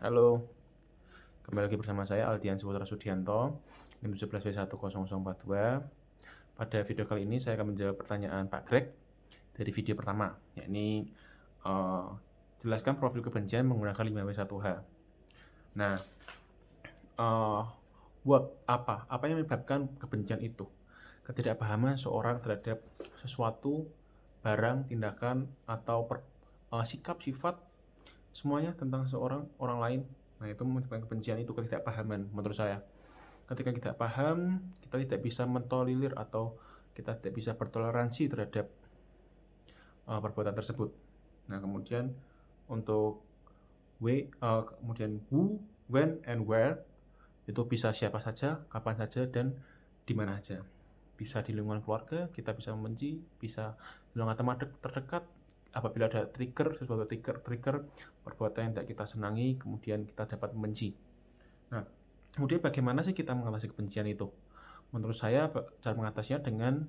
Halo, kembali lagi bersama saya Aldian Saputra Sudianto, NIM 17B10042. Pada video kali ini saya akan menjawab pertanyaan Pak Greg dari video pertama, yakni jelaskan profil kebencian menggunakan 5W1H. Nah, buat apa yang menyebabkan kebencian itu? Ketidakpahaman seorang terhadap sesuatu, barang, tindakan, atau sikap, sifat, semuanya tentang orang lain. Nah, itu menyebabkan kebencian, itu ketidakpahaman menurut saya. Ketika kita paham, kita tidak bisa mentolerir atau kita tidak bisa bertoleransi terhadap perbuatan tersebut. Nah, kemudian untuk kemudian who, when, and where, itu bisa siapa saja, kapan saja, dan di mana saja. Bisa di lingkungan keluarga, kita bisa membenci, bisa di lingkungan teman terdekat, apabila ada sesuatu trigger perbuatan yang tidak kita senangi, kemudian kita dapat membenci. Nah, kemudian bagaimana sih kita mengatasi kebencian itu? Menurut saya cara mengatasinya dengan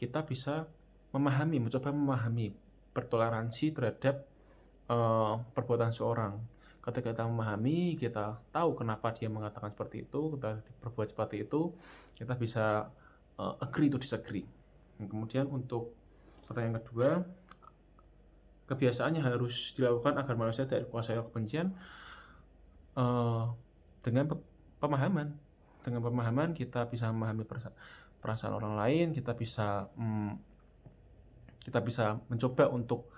kita bisa mencoba memahami, bertoleransi terhadap perbuatan seorang. Ketika kita memahami, kita tahu kenapa dia mengatakan seperti itu, kita berbuat seperti itu, kita bisa agree to disagree. Dan kemudian untuk pertanyaan kedua, kebiasaannya harus dilakukan agar manusia tidak dikuasai kebencian dengan pemahaman. Dengan pemahaman kita bisa memahami perasaan orang lain, kita bisa mencoba untuk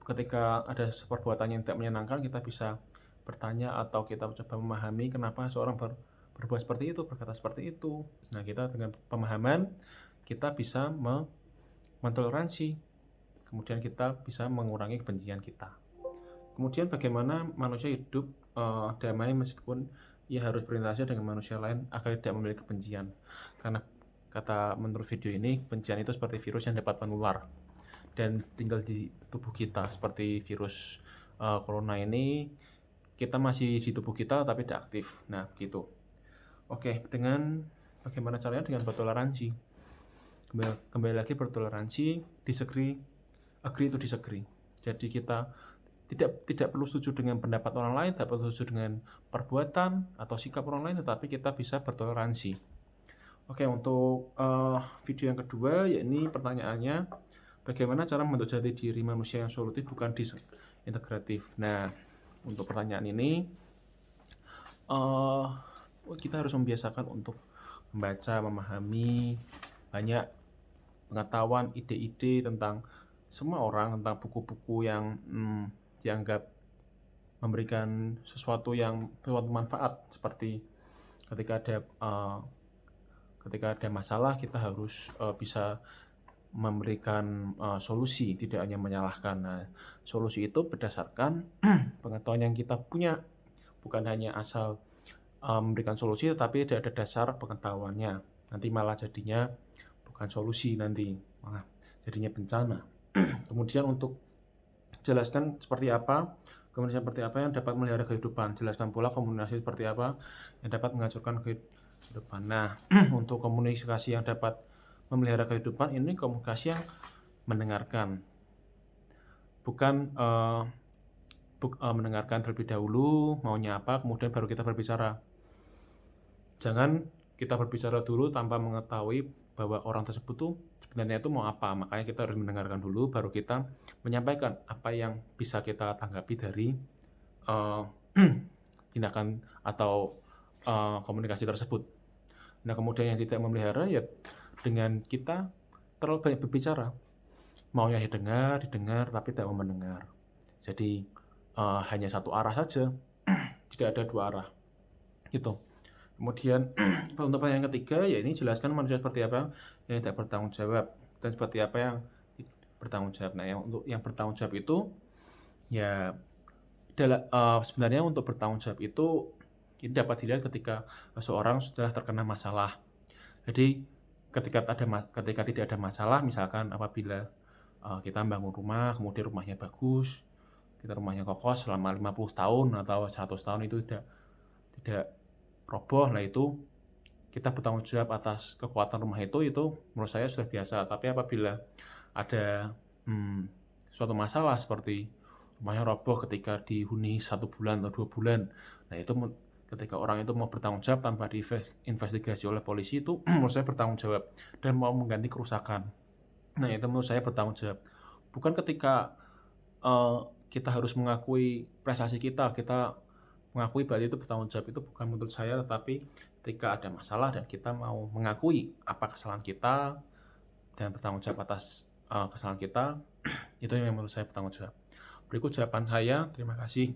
ketika ada perbuatan yang tidak menyenangkan, kita bisa bertanya atau kita coba memahami kenapa seorang berbuat seperti itu, berkata seperti itu. Nah, kita dengan pemahaman kita bisa mentoleransi, kemudian kita bisa mengurangi kebencian kita. Kemudian bagaimana manusia hidup damai meskipun ia harus berinteraksi dengan manusia lain agar tidak memiliki kebencian. Karena menurut video ini, kebencian itu seperti virus yang dapat menular dan tinggal di tubuh kita. Seperti virus corona ini, kita masih di tubuh kita tapi tidak aktif. Nah, gitu. Oke, dengan bagaimana caranya? Dengan bertoleransi. Kembali lagi bertoleransi, agree to disagree. Jadi kita tidak perlu setuju dengan pendapat orang lain, tidak perlu setuju dengan perbuatan atau sikap orang lain, tetapi kita bisa bertoleransi. Oke, untuk video yang kedua, yakni pertanyaannya, bagaimana cara membentuk jati diri manusia yang solutif bukan disintegratif? Nah, untuk pertanyaan ini, kita harus membiasakan untuk membaca, memahami banyak pengetahuan, ide-ide tentang semua orang, tentang buku-buku yang dianggap memberikan sesuatu manfaat, seperti ketika ada masalah kita harus bisa memberikan solusi, tidak hanya menyalahkan. Nah, solusi itu berdasarkan pengetahuan yang kita punya, bukan hanya asal memberikan solusi tetapi tidak ada dasar pengetahuannya. Nanti malah jadinya bukan solusi, nanti malah jadinya bencana. Kemudian untuk jelaskan seperti apa yang dapat melihara kehidupan. Jelaskan pula komunikasi seperti apa yang dapat menghancurkan kehidupan. Nah, untuk komunikasi yang dapat memelihara kehidupan, ini komunikasi yang mendengarkan. Bukan mendengarkan terlebih dahulu maunya apa, kemudian baru kita berbicara. Jangan kita berbicara dulu tanpa mengetahui bahwa orang tersebut tuh sebenarnya itu mau apa. Makanya kita harus mendengarkan dulu, baru kita menyampaikan apa yang bisa kita tanggapi dari tindakan atau komunikasi tersebut. Nah, kemudian yang tidak memelihara, ya dengan kita terlalu banyak berbicara, maunya didengar, tapi tidak mau mendengar. Jadi hanya satu arah saja, tidak ada dua arah. Gitu. Kemudian untuk yang ketiga, ya ini jelaskan manusia seperti apa yang tidak bertanggung jawab dan seperti apa yang bertanggung jawab. Nah, untuk yang bertanggung jawab itu, ya sebenarnya untuk bertanggung jawab itu ini dapat dilihat ketika seseorang sudah terkena masalah. Jadi ketika tidak ada masalah, misalkan apabila kita bangun rumah, kemudian rumahnya bagus, kita rumahnya kokoh selama 50 tahun atau 100 tahun itu tidak roboh, nah itu kita bertanggung jawab atas kekuatan rumah itu menurut saya sudah biasa. Tapi apabila ada suatu masalah seperti rumahnya roboh ketika dihuni 1 bulan atau 2 bulan. Nah itu ketika orang itu mau bertanggung jawab tanpa diinvestigasi oleh polisi itu menurut saya bertanggung jawab dan mau mengganti kerusakan. Nah itu menurut saya bertanggung jawab. Bukan ketika kita harus mengakui prestasi kita mengakui berarti itu bertanggung jawab, itu bukan menurut saya, tetapi ketika ada masalah dan kita mau mengakui apa kesalahan kita dan bertanggung jawab atas kesalahan kita, itu yang menurut saya bertanggung jawab. Berikut jawaban saya, terima kasih.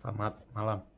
Selamat malam.